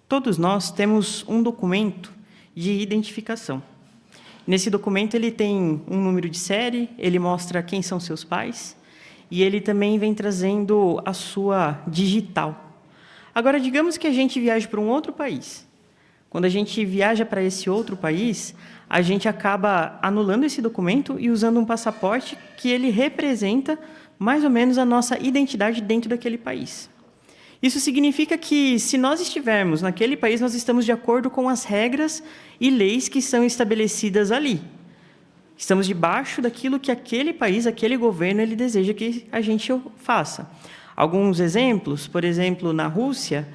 Todos nós temos um documento de identificação. Nesse documento ele tem um número de série, ele mostra quem são seus pais e ele também vem trazendo a sua digital. Agora, digamos que a gente viaje para um outro país. Quando a gente viaja para esse outro país, a gente acaba anulando esse documento e usando um passaporte que ele representa mais ou menos a nossa identidade dentro daquele país. Isso significa que, se nós estivermos naquele país, nós estamos de acordo com as regras e leis que são estabelecidas ali. Estamos debaixo daquilo que aquele país, aquele governo, ele deseja que a gente faça. Alguns exemplos, por exemplo, na Rússia,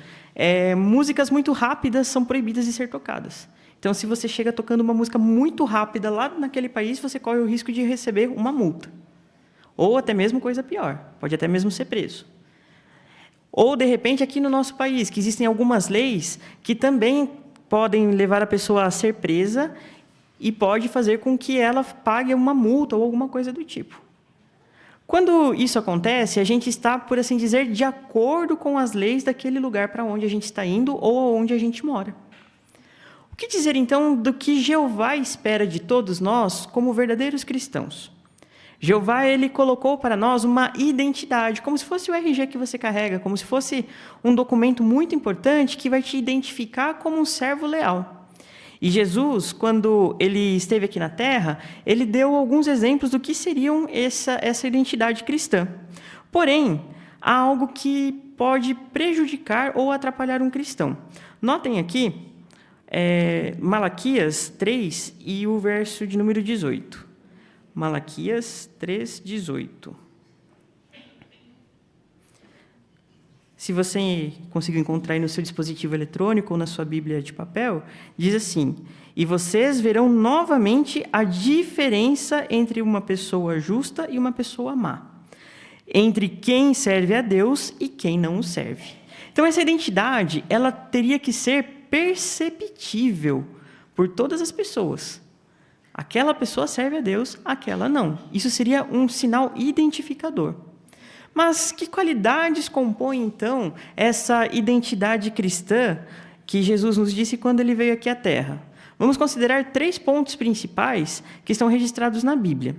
músicas muito rápidas são proibidas de ser tocadas. Então, se você chega tocando uma música muito rápida lá naquele país, você corre o risco de receber uma multa. Ou até mesmo coisa pior, pode até mesmo ser preso. Ou, de repente, aqui no nosso país, que existem algumas leis que também podem levar a pessoa a ser presa e pode fazer com que ela pague uma multa ou alguma coisa do tipo. Quando isso acontece, a gente está, por assim dizer, de acordo com as leis daquele lugar para onde a gente está indo ou onde a gente mora. O que dizer, então, do que Jeová espera de todos nós como verdadeiros cristãos? Jeová, ele colocou para nós uma identidade, como se fosse o RG que você carrega, como se fosse um documento muito importante que vai te identificar como um servo leal. E Jesus, quando ele esteve aqui na Terra, ele deu alguns exemplos do que seriam essa identidade cristã. Porém, há algo que pode prejudicar ou atrapalhar um cristão. Notem aqui, Malaquias 3 e o verso de número 18. Malaquias 3, 18. Se você conseguiu encontrar aí no seu dispositivo eletrônico ou na sua Bíblia de papel, diz assim: e vocês verão novamente a diferença entre uma pessoa justa e uma pessoa má, entre quem serve a Deus e quem não o serve. Então, essa identidade, ela teria que ser perceptível por todas as pessoas. Aquela pessoa serve a Deus, aquela não. Isso seria um sinal identificador. Mas que qualidades compõem, então, essa identidade cristã que Jesus nos disse quando ele veio aqui à Terra? Vamos considerar 3 pontos principais que estão registrados na Bíblia.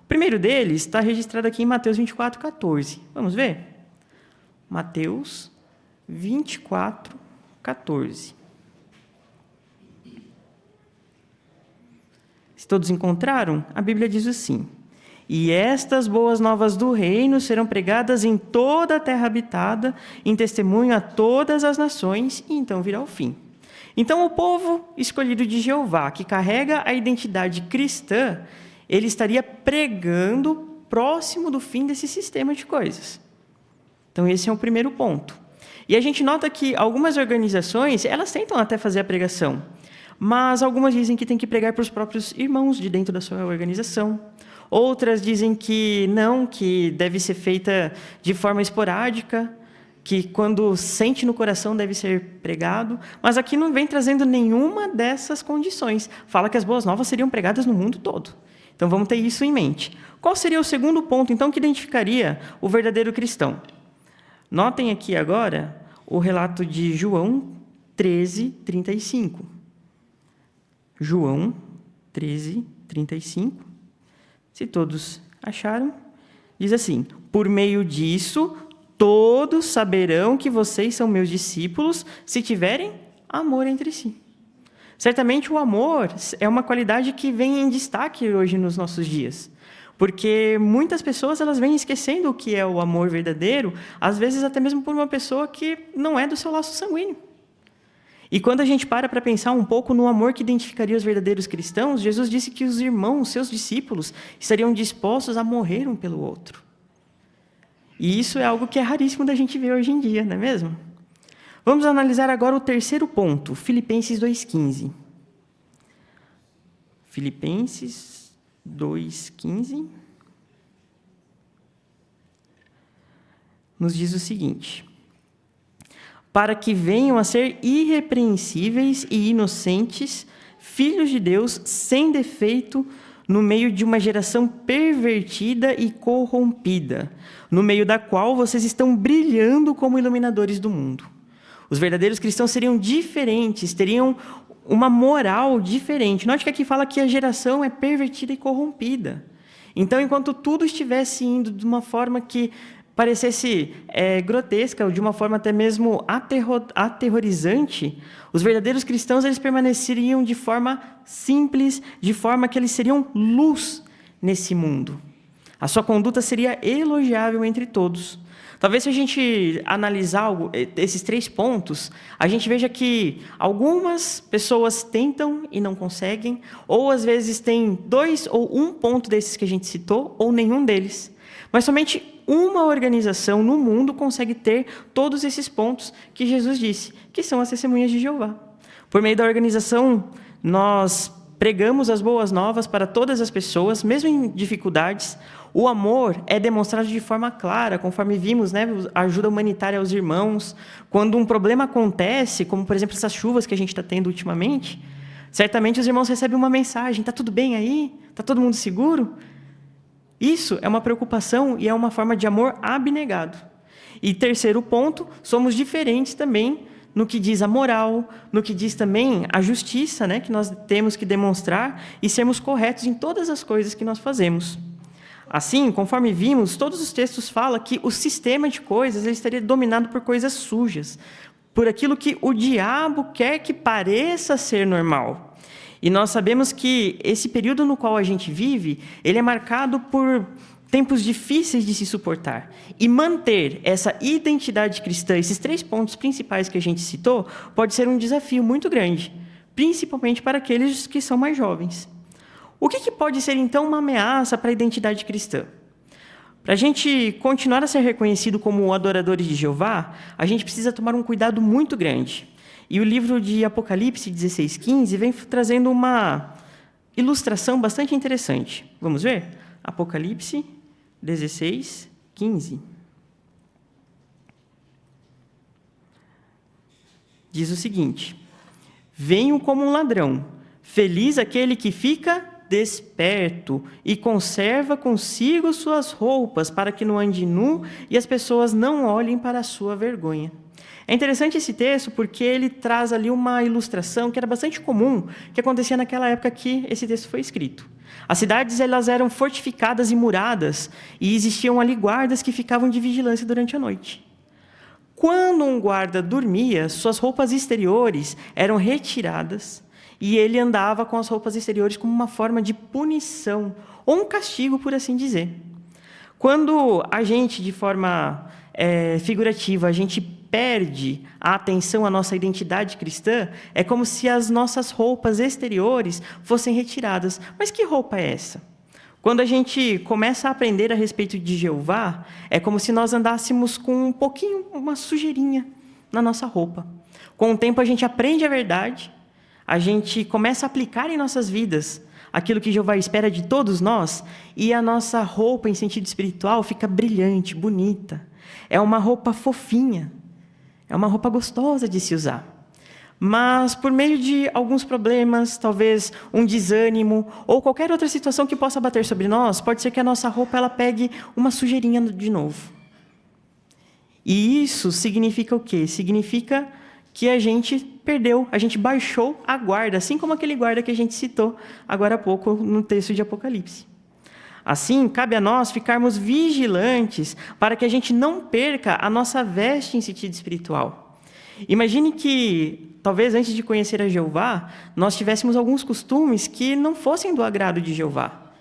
O primeiro deles está registrado aqui em Mateus 24, 14. Vamos ver? Mateus 24, 14. Se todos encontraram, a Bíblia diz assim: e estas boas novas do reino serão pregadas em toda a terra habitada, em testemunho a todas as nações, e então virá o fim. Então, o povo escolhido de Jeová, que carrega a identidade cristã, ele estaria pregando próximo do fim desse sistema de coisas. Então, esse é o primeiro ponto. E a gente nota que algumas organizações, elas tentam até fazer a pregação, mas algumas dizem que tem que pregar para os próprios irmãos de dentro da sua organização. Outras dizem que não, que deve ser feita de forma esporádica, que quando sente no coração deve ser pregado. Mas aqui não vem trazendo nenhuma dessas condições. Fala que as boas novas seriam pregadas no mundo todo. Então vamos ter isso em mente. Qual seria o segundo ponto, então, que identificaria o verdadeiro cristão? Notem aqui agora o relato de João 13, 35. João 13, 35. Se todos acharam, diz assim: por meio disso, todos saberão que vocês são meus discípulos, se tiverem amor entre si. Certamente o amor é uma qualidade que vem em destaque hoje nos nossos dias. Porque muitas pessoas elas vêm esquecendo o que é o amor verdadeiro, às vezes até mesmo por uma pessoa que não é do seu laço sanguíneo. E quando a gente para pensar um pouco no amor que identificaria os verdadeiros cristãos, Jesus disse que os irmãos, seus discípulos, estariam dispostos a morrer um pelo outro. E isso é algo que é raríssimo da gente ver hoje em dia, não é mesmo? Vamos analisar agora o terceiro ponto, Filipenses 2,15. Filipenses 2,15 nos diz o seguinte: para que venham a ser irrepreensíveis e inocentes, filhos de Deus, sem defeito, no meio de uma geração pervertida e corrompida, no meio da qual vocês estão brilhando como iluminadores do mundo. Os verdadeiros cristãos seriam diferentes, teriam uma moral diferente. Note que aqui fala que a geração é pervertida e corrompida. Então, enquanto tudo estivesse indo de uma forma que parecesse grotesca, ou de uma forma até mesmo aterrorizante, os verdadeiros cristãos eles permaneceriam de forma simples, de forma que eles seriam luz nesse mundo. A sua conduta seria elogiável entre todos. Talvez se a gente analisar esses 3 pontos, a gente veja que algumas pessoas tentam e não conseguem, ou às vezes tem 2 ou 1 ponto desses que a gente citou, ou nenhum deles. Mas somente uma organização no mundo consegue ter todos esses pontos que Jesus disse, que são as testemunhas de Jeová. Por meio da organização, nós pregamos as boas novas para todas as pessoas, mesmo em dificuldades. O amor é demonstrado de forma clara, conforme vimos, né? A ajuda humanitária aos irmãos. Quando um problema acontece, como por exemplo essas chuvas que a gente está tendo ultimamente, certamente os irmãos recebem uma mensagem: está tudo bem aí? Está todo mundo seguro? Isso é uma preocupação e é uma forma de amor abnegado. E terceiro ponto, somos diferentes também no que diz a moral, no que diz também a justiça, né, que nós temos que demonstrar e sermos corretos em todas as coisas que nós fazemos. Assim, conforme vimos, todos os textos falam que o sistema de coisas ele estaria dominado por coisas sujas, por aquilo que o diabo quer que pareça ser normal. E nós sabemos que esse período no qual a gente vive, ele é marcado por tempos difíceis de se suportar. E manter essa identidade cristã, esses 3 pontos principais que a gente citou, pode ser um desafio muito grande, principalmente para aqueles que são mais jovens. O que pode ser, então, uma ameaça para a identidade cristã? Para a gente continuar a ser reconhecido como adoradores de Jeová, a gente precisa tomar um cuidado muito grande. E o livro de Apocalipse 16:15 vem trazendo uma ilustração bastante interessante. Vamos ver? Apocalipse 16:15. Diz o seguinte: venho como um ladrão, feliz aquele que fica desperto e conserva consigo suas roupas, para que não ande nu e as pessoas não olhem para a sua vergonha. É interessante esse texto porque ele traz ali uma ilustração que era bastante comum, que acontecia naquela época que esse texto foi escrito. As cidades elas eram fortificadas e muradas, e existiam ali guardas que ficavam de vigilância durante a noite. Quando um guarda dormia, suas roupas exteriores eram retiradas, e ele andava com as roupas exteriores como uma forma de punição, ou um castigo, por assim dizer. Quando a gente, de forma figurativa, a gente perde a atenção à nossa identidade cristã, é como se as nossas roupas exteriores fossem retiradas. Mas que roupa é essa? Quando a gente começa a aprender a respeito de Jeová, é como se nós andássemos com um pouquinho, uma sujeirinha na nossa roupa. Com o tempo a gente aprende a verdade, a gente começa a aplicar em nossas vidas aquilo que Jeová espera de todos nós, e a nossa roupa, em sentido espiritual, fica brilhante, bonita. É uma roupa fofinha, é uma roupa gostosa de se usar. Mas, por meio de alguns problemas, talvez um desânimo, ou qualquer outra situação que possa bater sobre nós, pode ser que a nossa roupa ela pegue uma sujeirinha de novo. E isso significa o quê? Significa que a gente perdeu, a gente baixou a guarda, assim como aquele guarda que a gente citou agora há pouco no texto de Apocalipse. Assim, cabe a nós ficarmos vigilantes para que a gente não perca a nossa veste em sentido espiritual. Imagine que, talvez antes de conhecer a Jeová, nós tivéssemos alguns costumes que não fossem do agrado de Jeová.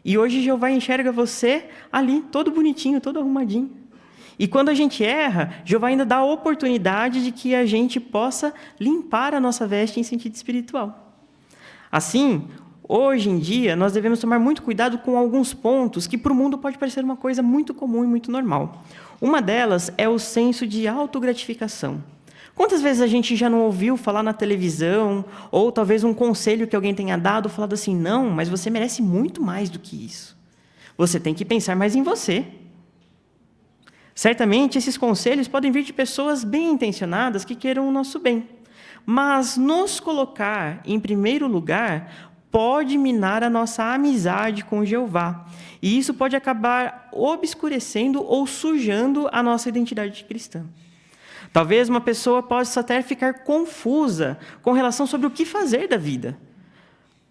E hoje Jeová enxerga você ali, todo bonitinho, todo arrumadinho. E quando a gente erra, Jeová ainda dá a oportunidade de que a gente possa limpar a nossa veste em sentido espiritual. Assim, hoje em dia, nós devemos tomar muito cuidado com alguns pontos que para o mundo pode parecer uma coisa muito comum e muito normal. Uma delas é o senso de autogratificação. Quantas vezes a gente já não ouviu falar na televisão, ou talvez um conselho que alguém tenha dado, falado assim, não, mas você merece muito mais do que isso. Você tem que pensar mais em você. Certamente, esses conselhos podem vir de pessoas bem intencionadas que queiram o nosso bem. Mas nos colocar em primeiro lugar pode minar a nossa amizade com Jeová. E isso pode acabar obscurecendo ou sujando a nossa identidade cristã. Talvez uma pessoa possa até ficar confusa com relação sobre o que fazer da vida.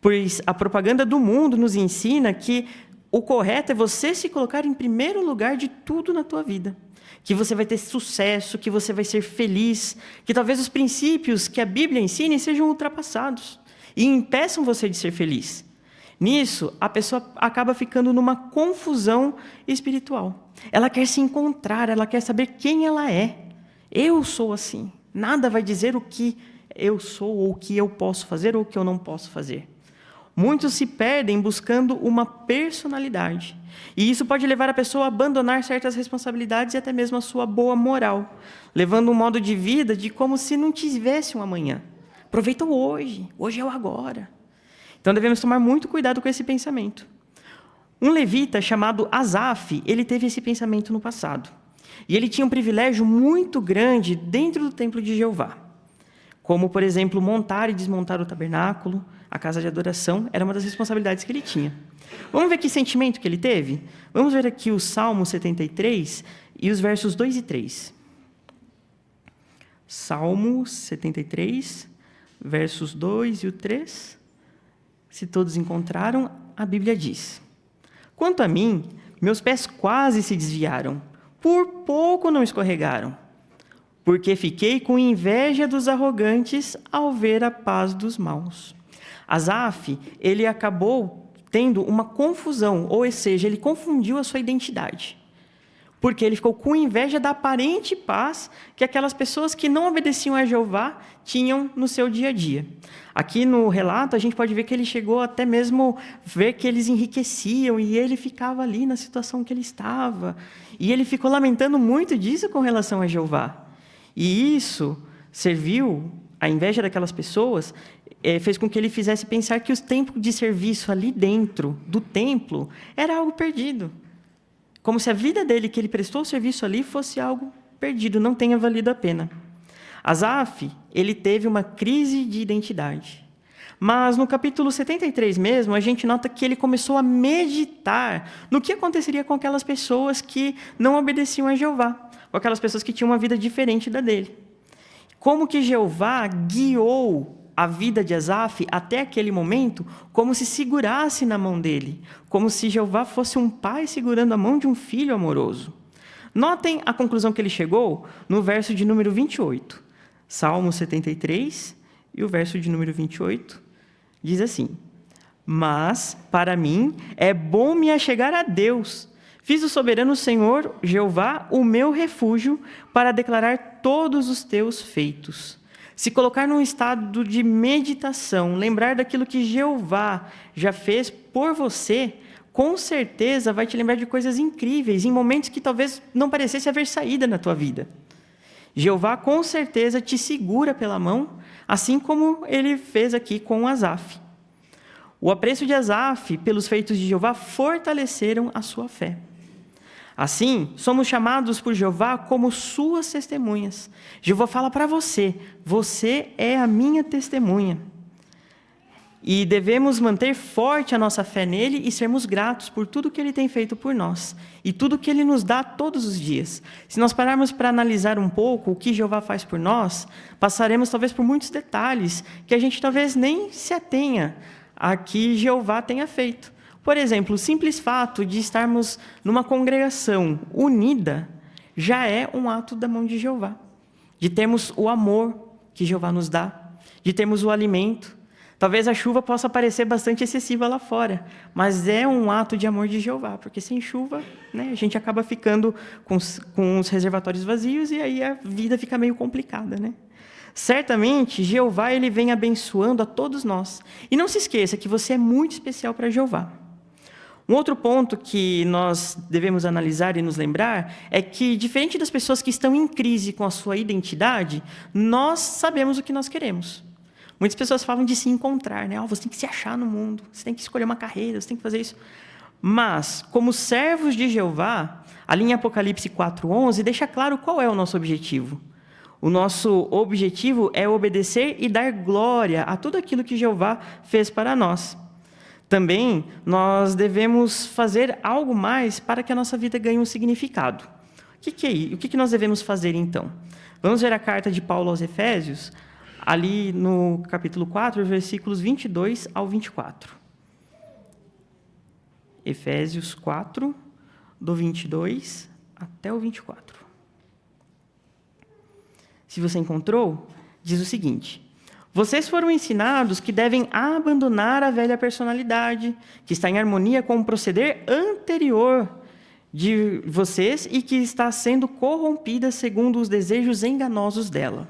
Pois a propaganda do mundo nos ensina que o correto é você se colocar em primeiro lugar de tudo na tua vida. Que você vai ter sucesso, que você vai ser feliz, que talvez os princípios que a Bíblia ensina sejam ultrapassados e impeçam você de ser feliz. Nisso, a pessoa acaba ficando numa confusão espiritual. Ela quer se encontrar, ela quer saber quem ela é. Eu sou assim. Nada vai dizer o que eu sou, ou o que eu posso fazer, ou o que eu não posso fazer. Muitos se perdem buscando uma personalidade. E isso pode levar a pessoa a abandonar certas responsabilidades e até mesmo a sua boa moral, levando um modo de vida de como se não tivesse um amanhã. Aproveita o hoje, hoje é o agora. Então devemos tomar muito cuidado com esse pensamento. Um levita chamado Asaf, ele teve esse pensamento no passado. E ele tinha um privilégio muito grande dentro do templo de Jeová. Como, por exemplo, montar e desmontar o tabernáculo, a casa de adoração, era uma das responsabilidades que ele tinha. Vamos ver que sentimento que ele teve? Vamos ver aqui o Salmo 73 e os versos 2 e 3. Salmo 73, versos 2 e o 3. Se todos encontraram, a Bíblia diz: Quanto a mim, meus pés quase se desviaram, por pouco não escorregaram, porque fiquei com inveja dos arrogantes ao ver a paz dos maus. Asaf, ele acabou tendo uma confusão, ou seja, ele confundiu a sua identidade, porque ele ficou com inveja da aparente paz que aquelas pessoas que não obedeciam a Jeová tinham no seu dia a dia. Aqui no relato, a gente pode ver que ele chegou até mesmo ver que eles enriqueciam e ele ficava ali na situação que ele estava. E ele ficou lamentando muito disso com relação a Jeová. E isso serviu, a inveja daquelas pessoas, fez com que ele fizesse pensar que o tempo de serviço ali dentro do templo era algo perdido. Como se a vida dele, que ele prestou o serviço ali, fosse algo perdido, não tenha valido a pena. Asaf, ele teve uma crise de identidade. Mas no capítulo 73 mesmo, a gente nota que ele começou a meditar no que aconteceria com aquelas pessoas que não obedeciam a Jeová, com aquelas pessoas que tinham uma vida diferente da dele. Como que Jeová guiou a vida de Asaf até aquele momento, como se segurasse na mão dele, como se Jeová fosse um pai segurando a mão de um filho amoroso. Notem a conclusão que ele chegou no verso de número 28. Salmo 73, e o verso de número 28, diz assim: Mas, para mim, é bom me achegar a Deus. Fiz o soberano Senhor, Jeová, o meu refúgio, para declarar todos os teus feitos. Se colocar num estado de meditação, lembrar daquilo que Jeová já fez por você, com certeza vai te lembrar de coisas incríveis, em momentos que talvez não parecesse haver saída na tua vida. Jeová com certeza te segura pela mão, assim como ele fez aqui com Asaf. O apreço de Asaf pelos feitos de Jeová fortaleceram a sua fé. Assim, somos chamados por Jeová como suas testemunhas. Jeová fala para você: você é a minha testemunha. E devemos manter forte a nossa fé nele e sermos gratos por tudo que ele tem feito por nós e tudo que ele nos dá todos os dias. Se nós pararmos para analisar um pouco o que Jeová faz por nós, passaremos talvez por muitos detalhes que a gente talvez nem se atenha a que Jeová tenha feito. Por exemplo, o simples fato de estarmos numa congregação unida já é um ato da mão de Jeová. De termos o amor que Jeová nos dá, de termos o alimento. Talvez a chuva possa parecer bastante excessiva lá fora, mas é um ato de amor de Jeová, porque sem chuva, a gente acaba ficando com os reservatórios vazios e aí a vida fica meio complicada, Certamente, Jeová ele vem abençoando a todos nós. E não se esqueça que você é muito especial para Jeová. Um outro ponto que nós devemos analisar e nos lembrar é que, diferente das pessoas que estão em crise com a sua identidade, nós sabemos o que nós queremos. Muitas pessoas falam de se encontrar, você tem que se achar no mundo, você tem que escolher uma carreira, você tem que fazer isso. Mas, como servos de Jeová, ali em Apocalipse 4:11, deixa claro qual é o nosso objetivo. O nosso objetivo é obedecer e dar glória a tudo aquilo que Jeová fez para nós. Também, nós devemos fazer algo mais para que a nossa vida ganhe um significado. O que nós devemos fazer, então? Vamos ver a carta de Paulo aos Efésios, ali no capítulo 4, versículos 22 ao 24. Efésios 4, do 22 até o 24. Se você encontrou, diz o seguinte: vocês foram ensinados que devem abandonar a velha personalidade, que está em harmonia com o proceder anterior de vocês e que está sendo corrompida segundo os desejos enganosos dela.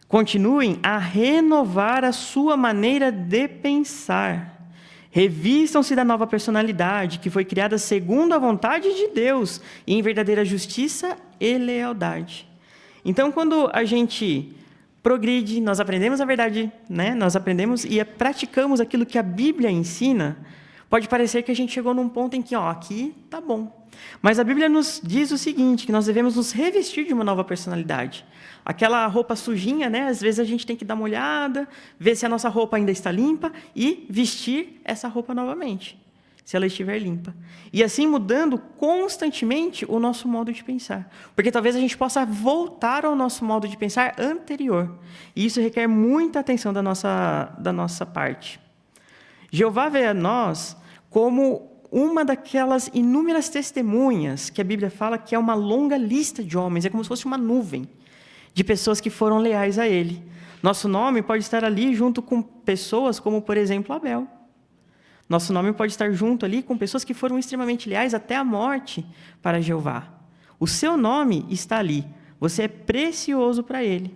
Continuem a renovar a sua maneira de pensar. Revistam-se da nova personalidade, que foi criada segundo a vontade de Deus, e em verdadeira justiça e lealdade. Então, quando a gente progride, nós aprendemos a verdade, né? Nós aprendemos e praticamos aquilo que a Bíblia ensina, pode parecer que a gente chegou num ponto em que, aqui tá bom. Mas a Bíblia nos diz o seguinte, que nós devemos nos revestir de uma nova personalidade. Aquela roupa sujinha, né? Às vezes a gente tem que dar uma olhada, ver se a nossa roupa ainda está limpa e vestir essa roupa novamente, se ela estiver limpa. E assim mudando constantemente o nosso modo de pensar. Porque talvez a gente possa voltar ao nosso modo de pensar anterior. E isso requer muita atenção da nossa parte. Jeová vê a nós como uma daquelas inúmeras testemunhas que a Bíblia fala que é uma longa lista de homens, é como se fosse uma nuvem de pessoas que foram leais a Ele. Nosso nome pode estar ali junto com pessoas como, por exemplo, Abel. Nosso nome pode estar junto ali com pessoas que foram extremamente leais até a morte para Jeová. O seu nome está ali. Você é precioso para Ele.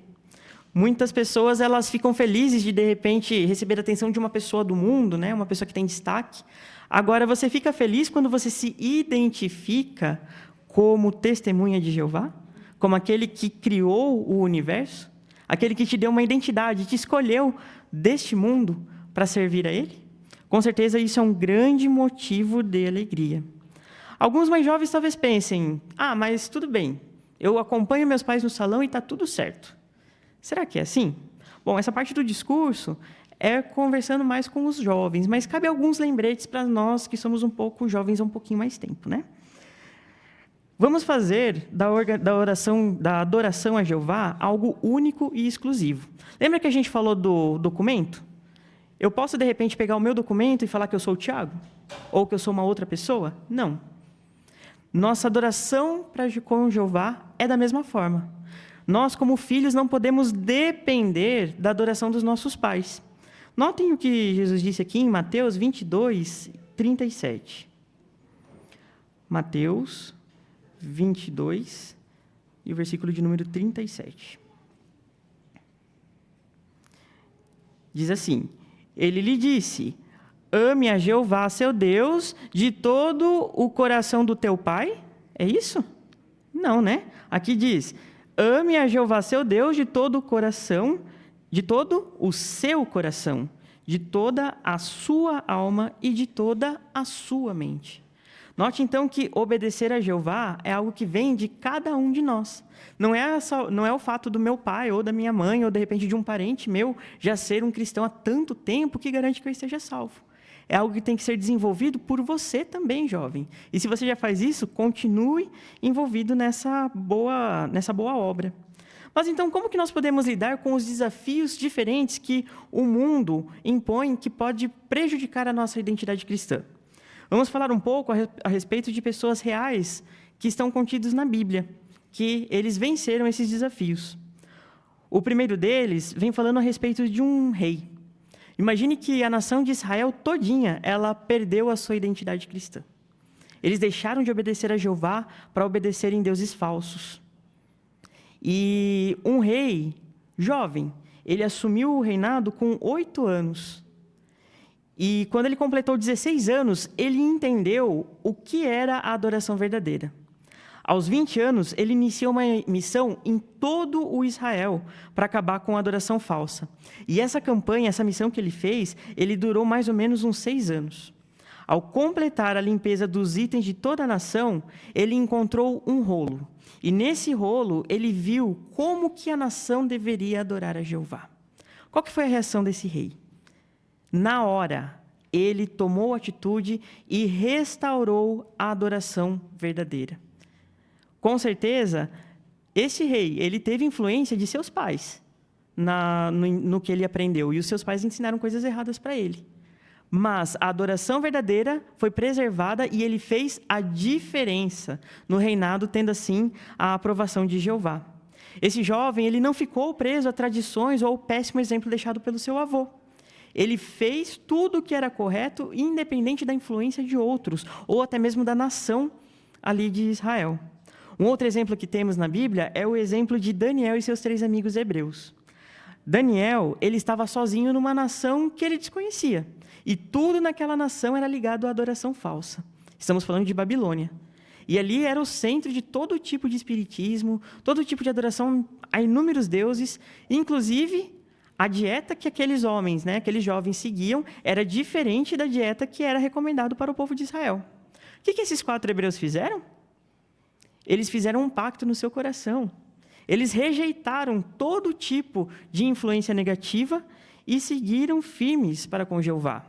Muitas pessoas elas ficam felizes de repente, receber a atenção de uma pessoa do mundo, né? Uma pessoa que tem destaque. Agora, você fica feliz quando você se identifica como testemunha de Jeová? Como aquele que criou o universo? Aquele que te deu uma identidade, te escolheu deste mundo para servir a Ele? Com certeza, isso é um grande motivo de alegria. Alguns mais jovens talvez pensem, mas tudo bem, eu acompanho meus pais no salão e está tudo certo. Será que é assim? Bom, essa parte do discurso é conversando mais com os jovens, mas cabe alguns lembretes para nós que somos um pouco jovens há um pouquinho mais tempo, né? Vamos fazer da adoração a Jeová algo único e exclusivo. Lembra que a gente falou do documento? Eu posso, de repente, pegar o meu documento e falar que eu sou o Tiago? Ou que eu sou uma outra pessoa? Não. Nossa adoração com Jeová é da mesma forma. Nós, como filhos, não podemos depender da adoração dos nossos pais. Notem o que Jesus disse aqui em Mateus 22, 37. Mateus 22, e o versículo de número 37. Diz assim: Ele lhe disse, ame a Jeová, seu Deus, de todo o coração do teu pai. É isso? Não, né? Aqui diz, ame a Jeová, seu Deus, de todo o coração, de todo o seu coração, de toda a sua alma e de toda a sua mente. Note, então, que obedecer a Jeová é algo que vem de cada um de nós. Não é o fato do meu pai, ou da minha mãe, ou, de repente, de um parente meu já ser um cristão há tanto tempo que garante que eu esteja salvo. É algo que tem que ser desenvolvido por você também, jovem. E se você já faz isso, continue envolvido nessa boa obra. Mas, então, como que nós podemos lidar com os desafios diferentes que o mundo impõe que pode prejudicar a nossa identidade cristã? Vamos falar um pouco a respeito de pessoas reais que estão contidos na Bíblia, que eles venceram esses desafios. O primeiro deles vem falando a respeito de um rei. Imagine que a nação de Israel todinha, ela perdeu a sua identidade cristã. Eles deixaram de obedecer a Jeová para obedecerem deuses falsos. E um rei jovem, ele assumiu o reinado com 8 anos. E quando ele completou 16 anos, ele entendeu o que era a adoração verdadeira. Aos 20 anos, ele iniciou uma missão em todo o Israel para acabar com a adoração falsa. E essa campanha, essa missão que ele fez, ele durou mais ou menos uns 6 anos. Ao completar a limpeza dos itens de toda a nação, ele encontrou um rolo. E nesse rolo, ele viu como que a nação deveria adorar a Jeová. Qual que foi a reação desse rei? Na hora, ele tomou atitude e restaurou a adoração verdadeira. Com certeza, Esse rei, ele teve influência de seus pais no que ele aprendeu, e os seus pais ensinaram coisas erradas para ele. Mas a adoração verdadeira foi preservada e ele fez a diferença no reinado, tendo assim a aprovação de Jeová. Esse jovem, ele não ficou preso a tradições ou ao péssimo exemplo deixado pelo seu avô. Ele fez tudo o que era correto, independente da influência de outros, ou até mesmo da nação ali de Israel. Um outro exemplo que temos na Bíblia é o exemplo de Daniel e seus 3 amigos hebreus. Daniel, ele estava sozinho numa nação que ele desconhecia. E tudo naquela nação era ligado à adoração falsa. Estamos falando de Babilônia. E ali era o centro de todo tipo de espiritismo, todo tipo de adoração a inúmeros deuses, inclusive a dieta que aqueles homens, aqueles jovens seguiam, era diferente da dieta que era recomendado para o povo de Israel. O que esses 4 hebreus fizeram? Eles fizeram um pacto no seu coração. Eles rejeitaram todo tipo de influência negativa e seguiram firmes para com Jeová.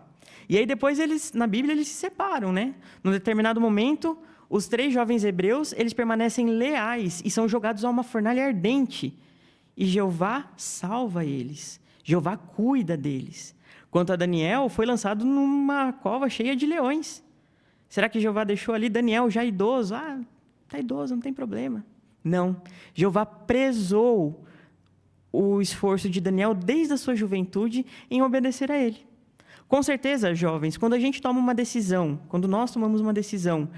E aí depois na Bíblia, eles se separam, Num determinado momento, os 3 jovens hebreus, eles permanecem leais e são jogados a uma fornalha ardente. E Jeová salva eles. Jeová cuida deles. Quanto a Daniel, foi lançado numa cova cheia de leões. Será que Jeová deixou ali Daniel já idoso? Está idoso, não tem problema. Não. Jeová prezou o esforço de Daniel desde a sua juventude em obedecer a ele. Com certeza, jovens, quando a gente toma uma decisão, quando nós tomamos uma decisão,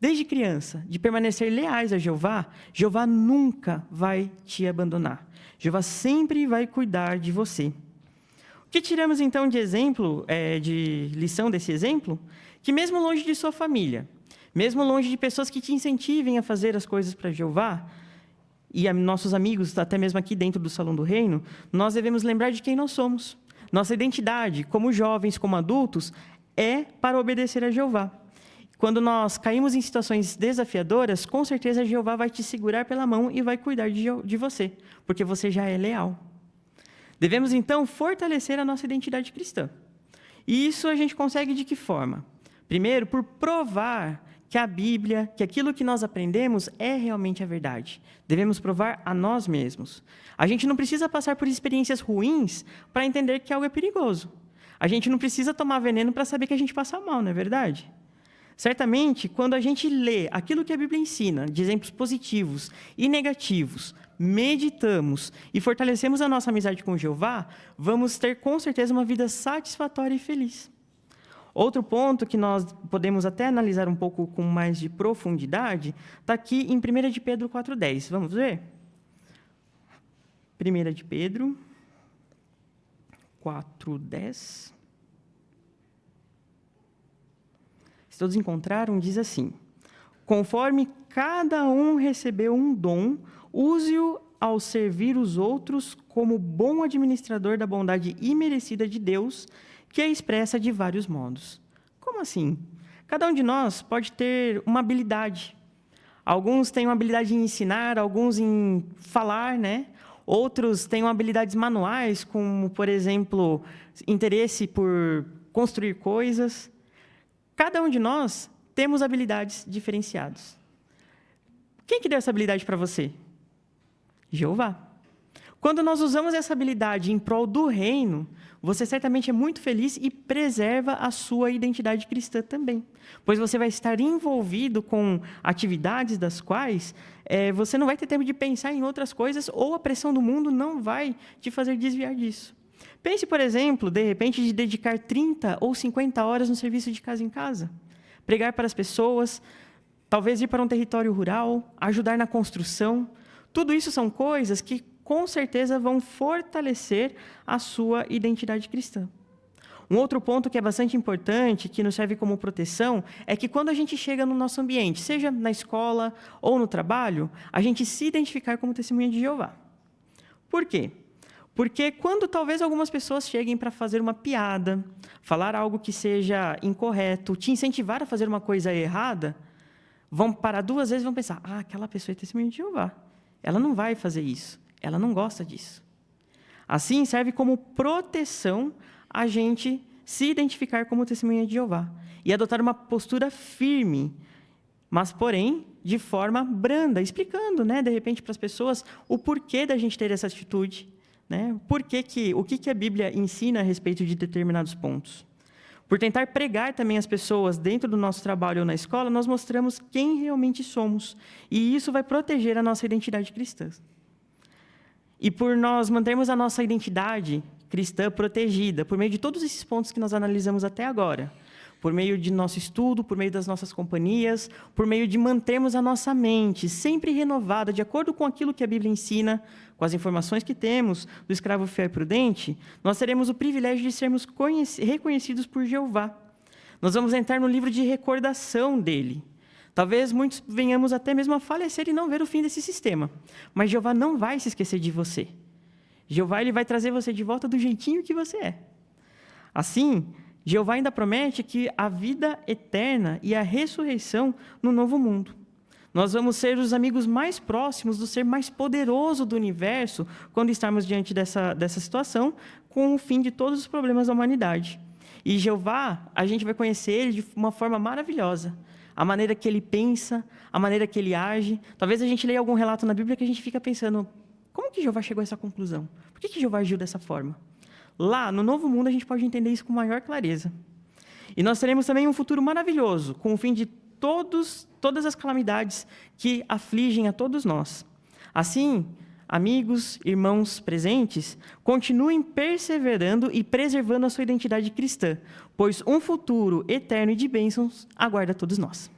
desde criança, de permanecer leais a Jeová, Jeová nunca vai te abandonar. Jeová sempre vai cuidar de você. O que tiramos, então, de exemplo, de lição desse exemplo? Que mesmo longe de sua família, mesmo longe de pessoas que te incentivem a fazer as coisas para Jeová, e a nossos amigos, até mesmo aqui dentro do Salão do Reino, nós devemos lembrar de quem nós somos. Nossa identidade, como jovens, como adultos, é para obedecer a Jeová. Quando nós caímos em situações desafiadoras, com certeza Jeová vai te segurar pela mão e vai cuidar de você, porque você já é leal. Devemos, então, fortalecer a nossa identidade cristã. E isso a gente consegue de que forma? Primeiro, por provar que a Bíblia, que aquilo que nós aprendemos é realmente a verdade. Devemos provar a nós mesmos. A gente não precisa passar por experiências ruins para entender que algo é perigoso. A gente não precisa tomar veneno para saber que a gente passa mal, não é verdade? Certamente, quando a gente lê aquilo que a Bíblia ensina, de exemplos positivos e negativos, meditamos e fortalecemos a nossa amizade com Jeová, vamos ter com certeza uma vida satisfatória e feliz. Outro ponto que nós podemos até analisar um pouco com mais de profundidade, está aqui em 1 de Pedro 4,10. Vamos ver? 1 de Pedro 4,10. Se todos encontraram, diz assim: conforme cada um recebeu um dom, use-o ao servir os outros como bom administrador da bondade imerecida de Deus, que é expressa de vários modos. Como assim? Cada um de nós pode ter uma habilidade. Alguns têm uma habilidade em ensinar, alguns em falar, Outros têm habilidades manuais, como, por exemplo, interesse por construir coisas. Cada um de nós temos habilidades diferenciadas. Quem que deu essa habilidade para você? Jeová. Quando nós usamos essa habilidade em prol do reino, você certamente é muito feliz e preserva a sua identidade cristã também. Pois você vai estar envolvido com atividades das quais você não vai ter tempo de pensar em outras coisas ou a pressão do mundo não vai te fazer desviar disso. Pense, por exemplo, de repente, de dedicar 30 ou 50 horas no serviço de casa em casa. Pregar para as pessoas, talvez ir para um território rural, ajudar na construção. Tudo isso são coisas que, com certeza, vão fortalecer a sua identidade cristã. Um outro ponto que é bastante importante, que nos serve como proteção, é que quando a gente chega no nosso ambiente, seja na escola ou no trabalho, a gente se identificar como testemunha de Jeová. Por quê? Porque quando talvez algumas pessoas cheguem para fazer uma piada, falar algo que seja incorreto, te incentivar a fazer uma coisa errada, vão parar 2 vezes e vão pensar: aquela pessoa é testemunha de Jeová. Ela não vai fazer isso. Ela não gosta disso. Assim, serve como proteção a gente se identificar como testemunha de Jeová e adotar uma postura firme, mas, porém, de forma branda, explicando, né, de repente, para as pessoas o porquê da gente ter essa atitude, né, o que a Bíblia ensina a respeito de determinados pontos. Por tentar pregar também as pessoas dentro do nosso trabalho ou na escola, nós mostramos quem realmente somos, e isso vai proteger a nossa identidade cristã. E por nós mantermos a nossa identidade cristã protegida, por meio de todos esses pontos que nós analisamos até agora, por meio de nosso estudo, por meio das nossas companhias, por meio de mantermos a nossa mente sempre renovada, de acordo com aquilo que a Bíblia ensina, com as informações que temos do escravo fiel e prudente, nós teremos o privilégio de sermos reconhecidos por Jeová. Nós vamos entrar no livro de recordação dele. Talvez muitos venhamos até mesmo a falecer e não ver o fim desse sistema. Mas Jeová não vai se esquecer de você. Jeová ele vai trazer você de volta do jeitinho que você é. Assim, Jeová ainda promete que a vida eterna e a ressurreição no novo mundo. Nós vamos ser os amigos mais próximos do ser mais poderoso do universo quando estarmos diante dessa situação, com o fim de todos os problemas da humanidade. E Jeová, a gente vai conhecer ele de uma forma maravilhosa. A maneira que ele pensa, a maneira que ele age. Talvez a gente leia algum relato na Bíblia que a gente fica pensando, como que Jeová chegou a essa conclusão? Por que Jeová agiu dessa forma? Lá, no novo mundo, a gente pode entender isso com maior clareza. E nós teremos também um futuro maravilhoso, com o fim de todas as calamidades que afligem a todos nós. Assim, amigos, irmãos presentes, continuem perseverando e preservando a sua identidade cristã, pois um futuro eterno e de bênçãos aguarda todos nós.